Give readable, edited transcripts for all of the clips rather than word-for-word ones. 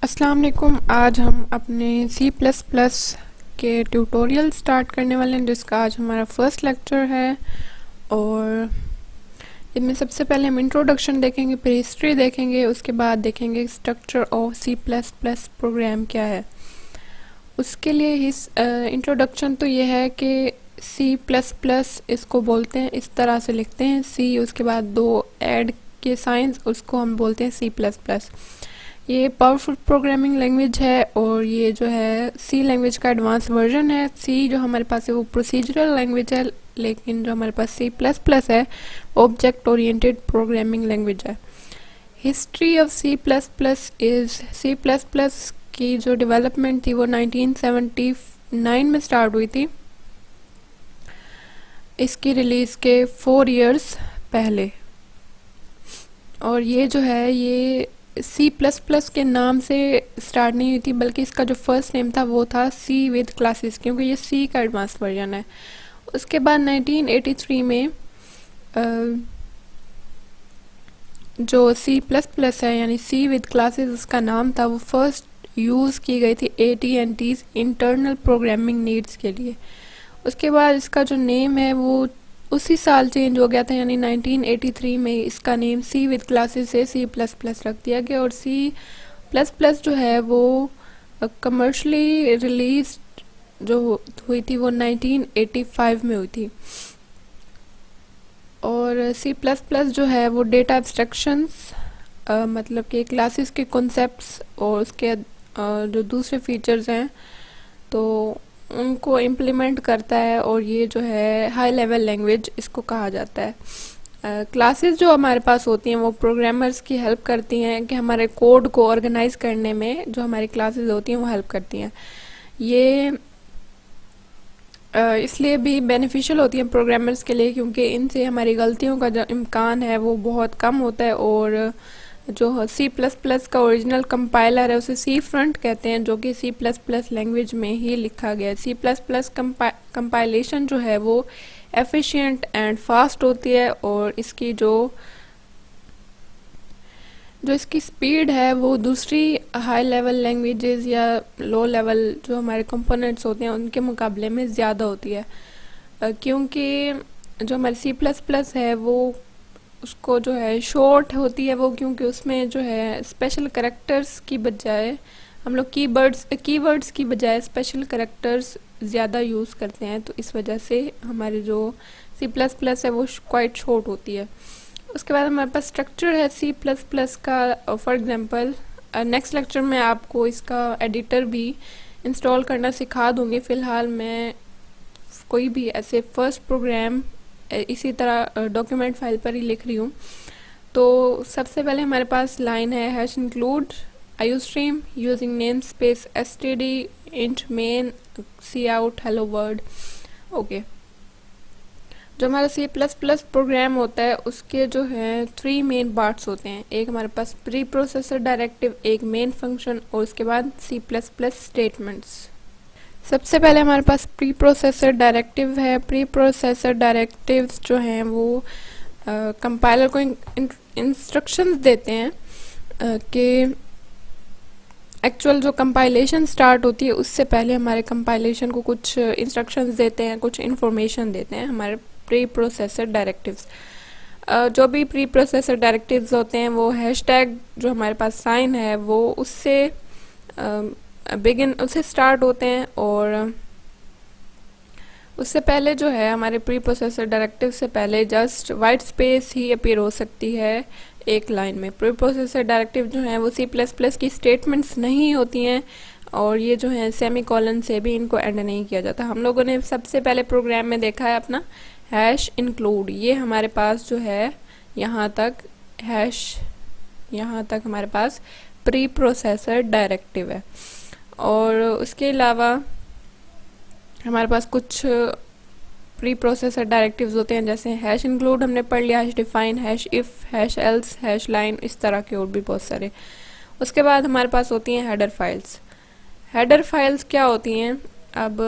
अस्सलाम वालेकुम। आज हम अपने C++ के ट्यूटोरियल स्टार्ट करने वाले हैं, जिसका आज हमारा फर्स्ट लेक्चर है। और इसमें सबसे पहले हम इंट्रोडक्शन देखेंगे, फिर हिस्ट्री देखेंगे, उसके बाद देखेंगे स्ट्रक्चर ऑफ C++ प्रोग्राम क्या है। उसके लिए इस इंट्रोडक्शन तो ये है कि C++ इसको बोलते हैं, इस तरह से लिखते हैं C, उसके बाद दो ऐड के साइंस, उसको हम बोलते हैं C++। ये पावरफुल प्रोग्रामिंग लैंग्वेज है और ये जो है सी लैंग्वेज का एडवांस वर्जन है। सी जो हमारे पास है वो प्रोसीजरल लैंग्वेज है, लेकिन जो हमारे पास C++ है ऑब्जेक्ट ओरिएंटेड प्रोग्रामिंग लैंग्वेज है। History of C++ is C++ की जो डेवलपमेंट थी वो 1979 में स्टार्ट हुई थी, इसकी रिलीज़ के 4 इयर्स पहले। और ये जो है ये C++ के नाम से स्टार्ट नहीं हुई थी, बल्कि इसका जो फर्स्ट नेम था वो था सी विद क्लासेस, क्योंकि ये सी का एडवांस वर्जन है। उसके बाद 1983 में जो C++ है यानी सी विद क्लासेस उसका नाम था, वो फर्स्ट यूज़ की गई थी AT&T's इंटरनल प्रोग्रामिंग नीड्स के लिए। उसके बाद इसका जो नेम है वो उसी साल चेंज हो गया था, यानी 1983 में इसका नेम सी विद क्लासेस से C++ रख दिया गया। और C++ जो है वो कमर्शली रिलीज जो हुई थी वो 1985 में हुई थी। और C++ जो है वो डेटा एब्स्ट्रैक्शंस मतलब कि क्लासेस के कॉन्सेप्ट्स और उसके जो दूसरे फीचर्स हैं तो उनको इम्प्लीमेंट करता है, और ये जो है हाई लेवल लैंग्वेज इसको कहा जाता है। क्लासेस जो हमारे पास होती हैं वो प्रोग्रामर्स की हेल्प करती हैं कि हमारे कोड को ऑर्गेनाइज करने में, जो हमारी क्लासेस होती हैं वो हेल्प करती हैं। ये इसलिए भी बेनिफिशियल होती हैं प्रोग्रामर्स के लिए, क्योंकि इनसे हमारी गलतियों का जो इम्कान है वो बहुत कम होता है। और जो C++ का ओरिजिनल कंपाइलर है उसे सी फ्रंट कहते हैं, जो कि C++ लैंग्वेज में ही लिखा गया है। C++ कंपाइलेशन जो है वो एफिशिएंट एंड फास्ट होती है, और इसकी जो इसकी स्पीड है वो दूसरी हाई लेवल लैंग्वेजेस या लो लेवल जो हमारे कंपोनेंट्स होते हैं उनके मुकाबले में ज़्यादा होती है। क्योंकि जो हमारी C++ है वो उसको जो है शॉर्ट होती है वो, क्योंकि उसमें जो है स्पेशल कैरेक्टर्स की बजाय हम लोग कीवर्ड्स की बजाय स्पेशल कैरेक्टर्स ज़्यादा यूज़ करते हैं, तो इस वजह से हमारी जो C++ है वो क्वाइट शॉर्ट होती है। उसके बाद हमारे पास स्ट्रक्चर है C++ का। फॉर एग्जांपल नेक्स्ट लेक्चर में आपको इसका एडिटर भी इंस्टॉल करना सिखा दूंगी। फ़िलहाल मैं कोई भी ऐसे फर्स्ट प्रोग्राम इसी तरह डॉक्यूमेंट फाइल पर ही लिख रही हूँ। तो सबसे पहले हमारे पास लाइन है hash include iostream using name space std int main cout hello world। Okay, जो हमारा C++ प्रोग्राम होता है उसके जो है 3 मेन पार्ट्स होते हैं। एक हमारे पास प्री प्रोसेसर डायरेक्टिव, एक मेन फंक्शन, और उसके बाद C++ स्टेटमेंट्स। सबसे पहले हमारे पास प्री प्रोसेसर डायरेक्टिव है। प्री प्रोसेसर डायरेक्टिव्स जो हैं वो कंपाइलर को इंस्ट्रक्शंस देते हैं कि एक्चुअल जो कंपाइलेशन स्टार्ट होती है उससे पहले हमारे कंपाइलेशन को कुछ इंस्ट्रक्शंस देते हैं, कुछ इन्फॉर्मेशन देते हैं हमारे प्री प्रोसेसर डायरेक्टिव्स। जो भी प्री प्रोसेसर डायरेक्टिव्स होते हैं वो हैशटैग जो हमारे पास साइन है वो उससे उससे स्टार्ट होते हैं, और उससे पहले जो है हमारे प्री प्रोसेसर डायरेक्टिव से पहले जस्ट वाइट स्पेस ही अपीयर हो सकती है एक लाइन में। प्री प्रोसेसर डायरेक्टिव जो है वो C++ की स्टेटमेंट्स नहीं होती हैं, और ये जो है सेमी कॉलन से भी इनको एंड नहीं किया जाता। हम लोगों ने सबसे पहले प्रोग्राम में देखा है अपना हैश इंक्लूड, ये हमारे पास जो है यहाँ तक हमारे पास प्री प्रोसेसर डायरेक्टिव है। और उसके अलावा हमारे पास कुछ प्री प्रोसेसर डायरेक्टिव्स होते हैं, जैसे हैश इंक्लूड हमने पढ़ लिया, hash define, hash if, hash else, hash line, इस तरह के और भी बहुत सारे। उसके बाद हमारे पास होती हैं हेडर फाइल्स। हेडर फाइल्स क्या होती हैं? अब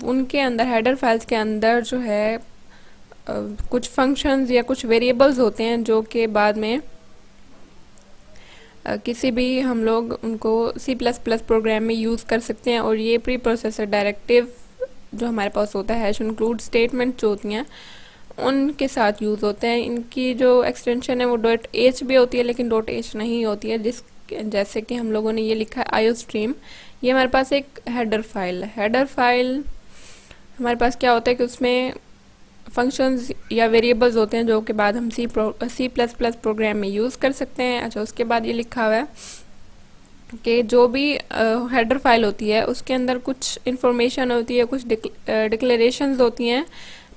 उनके अंदर हेडर फाइल्स के अंदर जो है कुछ फंक्शंस या कुछ वेरिएबल्स होते हैं जो कि बाद में किसी भी हम लोग उनको सी प्लस प्लस प्रोग्राम में यूज़ कर सकते हैं। और ये प्री प्रोसेसर डायरेक्टिव जो हमारे पास होता है, हैश इंक्लूड स्टेटमेंट जो होती हैं उनके साथ यूज़ होते हैं। इनकी जो एक्सटेंशन है वो डॉट एच भी होती है, लेकिन डॉट एच नहीं होती है। जैसे कि हम लोगों ने ये लिखा है आईओ स्ट्रीम, ये हमारे पास एक हेडर फाइल है। हेडर फाइल हमारे पास क्या होता है कि उसमें फंक्शंस या वेरिएबल्स होते हैं जो कि बाद हम सी प्लस प्लस प्रोग्राम में यूज़ कर सकते हैं। अच्छा, उसके बाद ये लिखा हुआ है कि जो भी हेडर फाइल होती है उसके अंदर कुछ इंफॉर्मेशन होती है, कुछ डिक्लेरेशंस होती हैं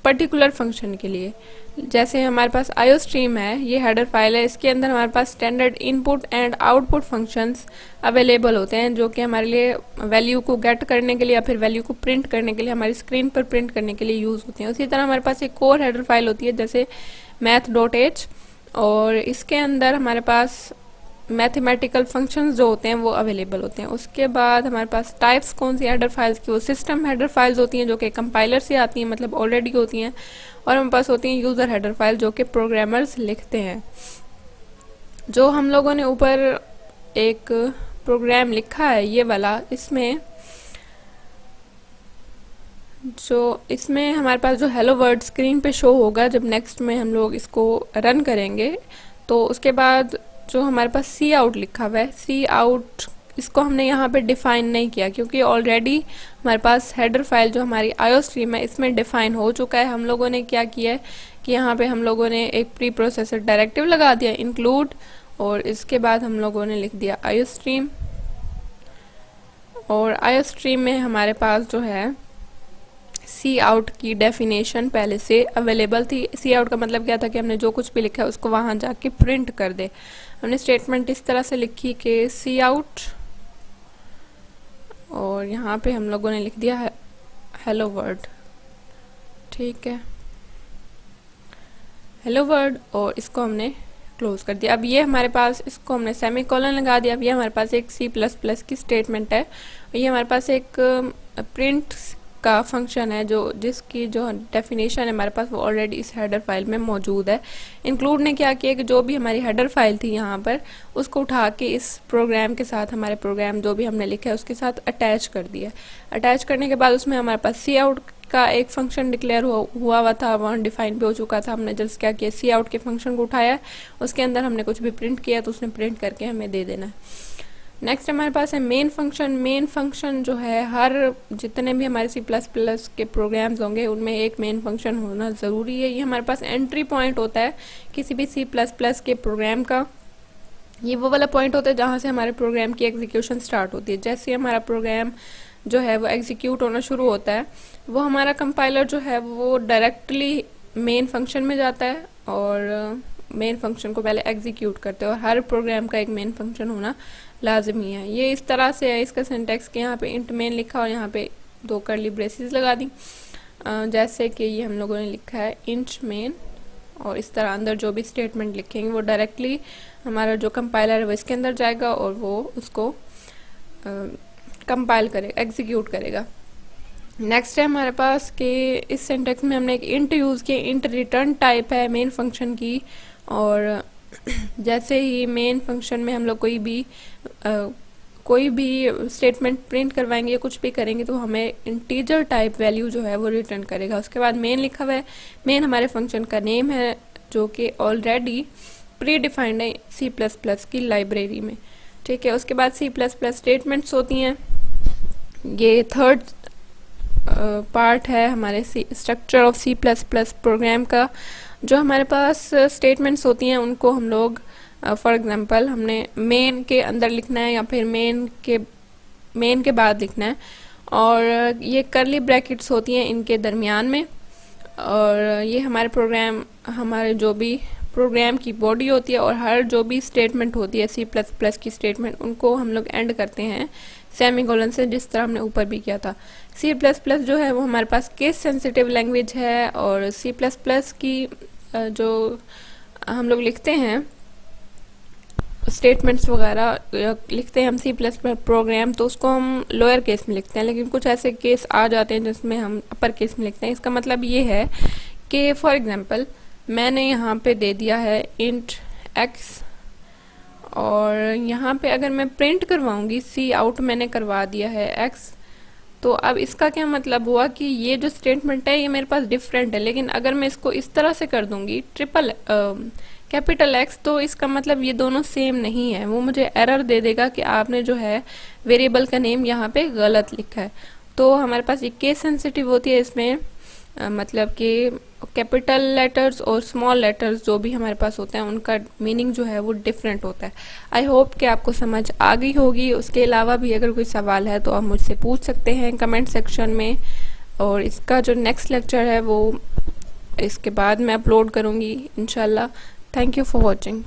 पर्टिकुलर फंक्शन के लिए। जैसे हमारे पास आईओ स्ट्रीम है, ये हेडर फाइल है, इसके अंदर हमारे पास standard input and output functions available होते हैं जो कि हमारे लिए वैल्यू को गेट करने के लिए या फिर वैल्यू को प्रिंट करने के लिए, हमारी स्क्रीन पर प्रिंट करने के लिए यूज़ होते हैं। उसी तरह हमारे पास एक और हेडर फाइल होती है जैसे math.h, और इसके अंदर हमारे पास मैथमेटिकल फंक्शंस जो होते हैं वो अवेलेबल होते हैं। उसके बाद हमारे पास टाइप्स कौन सी हेडर फाइल्स की, वो सिस्टम हेडर फाइल्स होती हैं जो कि कंपाइलर से आती हैं, मतलब ऑलरेडी होती हैं। और हमारे पास होती हैं यूज़र हेडर फाइल जो कि प्रोग्रामर्स लिखते हैं। जो हम लोगों ने ऊपर एक प्रोग्राम लिखा है ये वाला, इसमें हमारे पास जो हेलो वर्ड स्क्रीन पे शो होगा जब नेक्स्ट में हम लोग इसको रन करेंगे, तो उसके बाद जो हमारे पास सी आउट लिखा हुआ है, सी आउट इसको हमने यहाँ पे डिफ़ाइन नहीं किया क्योंकि ऑलरेडी हमारे पास हेडर फाइल जो हमारी आईओ स्ट्रीम है इसमें डिफ़ाइन हो चुका है। हम लोगों ने क्या किया है कि यहाँ पे हम लोगों ने एक प्री प्रोसेसर डायरेक्टिव लगा दिया इंक्लूड, और इसके बाद हम लोगों ने लिख दिया आईओ स्ट्रीम। और आईओ स्ट्रीम में हमारे पास जो है सी आउट की डेफिनेशन पहले से अवेलेबल थी। सी आउट का मतलब क्या था कि हमने जो कुछ भी लिखा है उसको वहाँ जाके प्रिंट कर दे। हमने स्टेटमेंट इस तरह से लिखी कि सी आउट, और यहाँ पे हम लोगों ने लिख दिया है हेलो वर्ल्ड, ठीक है, हेलो वर्ल्ड, और इसको हमने क्लोज कर दिया। अब ये हमारे पास, इसको हमने सेमीकोलन लगा दिया। अब ये हमारे पास एक सी प्लस प्लस की स्टेटमेंट है, ये हमारे पास एक प्रिंट का फंक्शन है जिसकी जो डेफिनेशन है हमारे पास वो ऑलरेडी इस हेडर फाइल में मौजूद है। इंक्लूड ने क्या किया कि जो भी हमारी हेडर फाइल थी यहाँ पर उसको उठा के इस प्रोग्राम के साथ, हमारे प्रोग्राम जो भी हमने लिखा है उसके साथ अटैच कर दिया। अटैच करने के बाद उसमें हमारे पास सी आउट का एक फंक्शन डिक्लेयर हुआ था, वहाँ डिफाइन भी हो चुका था। हमने जस्ट क्या किया, सी आउट के फंक्शन को उठाया, उसके अंदर हमने कुछ भी प्रिंट किया तो उसने प्रिंट करके हमें दे देना है। नेक्स्ट हमारे पास है मेन फंक्शन। मेन फंक्शन जो है, हर जितने भी हमारे सी प्लस प्लस के प्रोग्राम्स होंगे उनमें एक मेन फंक्शन होना ज़रूरी है। ये हमारे पास एंट्री पॉइंट होता है किसी भी सी प्लस प्लस के प्रोग्राम का। ये वो वाला पॉइंट होता है जहाँ से हमारे प्रोग्राम की एग्जीक्यूशन स्टार्ट होती है। जैसे हमारा प्रोग्राम जो है वो एग्जीक्यूट होना शुरू होता है, वो हमारा कंपाइलर जो है वो डायरेक्टली मेन फंक्शन में जाता है और मेन फंक्शन को पहले एग्जीक्यूट करते हैं। और हर प्रोग्राम का एक मेन फंक्शन होना लाजमी है। ये इस तरह से है इसका सिंटैक्स के, यहाँ पे इंट मेन लिखा और यहाँ पे 2 कर्ली ब्रेसेस लगा दी। जैसे कि ये हम लोगों ने लिखा है इंट मेन, और इस तरह अंदर जो भी स्टेटमेंट लिखेंगे वो डायरेक्टली हमारा जो कंपाइलर है वो इसके अंदर जाएगा और वो उसको कंपाइल करेगा, एग्जीक्यूट करेगा। नेक्स्ट है हमारे पास कि इस सिंटैक्स में हमने एक इंट यूज़ किया। इंट रिटर्न टाइप है मेन फंक्शन की, और जैसे ही मेन फंक्शन में हम लोग कोई भी स्टेटमेंट प्रिंट करवाएंगे, कुछ भी करेंगे तो हमें इंटीजर टाइप वैल्यू जो है वो रिटर्न करेगा। उसके बाद मेन लिखा हुआ है, मेन हमारे फंक्शन का नेम है जो कि ऑलरेडी प्री डिफाइंड है सी प्लस प्लस की लाइब्रेरी में, ठीक है। उसके बाद सी प्लस प्लस स्टेटमेंट्स होती हैं, ये थर्ड पार्ट है हमारे structure of C plus plus program का। जो हमारे पास स्टेटमेंट्स होती हैं उनको हम लोग फॉर एग्जांपल हमने मेन के अंदर लिखना है या फिर मेन के बाद लिखना है, और ये कर्ली ब्रैकेट्स होती हैं इनके दरमियान में। और ये हमारे जो भी प्रोग्राम की बॉडी होती है और हर जो भी स्टेटमेंट होती है सी प्लस प्लस की स्टेटमेंट, उनको हम लोग एंड करते हैं सेमीकोलन से, जिस तरह हमने ऊपर भी किया था। सी प्लस प्लस जो है वो हमारे पास केस सेंसिटिव लैंग्वेज है, और सी प्लस प्लस की जो हम लोग लिखते हैं स्टेटमेंट्स वगैरह लिखते हैं हम सी प्लस प्लस प्रोग्राम, तो उसको हम लोअर केस में लिखते हैं। लेकिन कुछ ऐसे केस आ जाते हैं जिसमें हम अपर केस में लिखते हैं। इसका मतलब ये है कि फॉर एग्जांपल मैंने यहाँ पे दे दिया है इंट एक्स, और यहाँ पे अगर मैं प्रिंट करवाऊंगी, सी आउट मैंने करवा दिया है एक्स, तो अब इसका क्या मतलब हुआ कि ये जो स्टेटमेंट है ये मेरे पास डिफरेंट है। लेकिन अगर मैं इसको इस तरह से कर दूंगी ट्रिपल कैपिटल एक्स, तो इसका मतलब ये दोनों सेम नहीं है, वो मुझे एरर दे देगा कि आपने जो है वेरिएबल का नेम यहाँ पे गलत लिखा है। तो हमारे पास ये केस सेंसिटिव होती है इसमें, मतलब कि कैपिटल लेटर्स और स्मॉल लेटर्स जो भी हमारे पास होते हैं उनका मीनिंग जो है वो डिफरेंट होता है। आई होप कि आपको समझ आ गई होगी। उसके अलावा भी अगर कोई सवाल है तो आप मुझसे पूछ सकते हैं कमेंट सेक्शन में, और इसका जो नेक्स्ट लेक्चर है वो इसके बाद मैं अपलोड करूँगी इंशाल्लाह। Thank you for watching.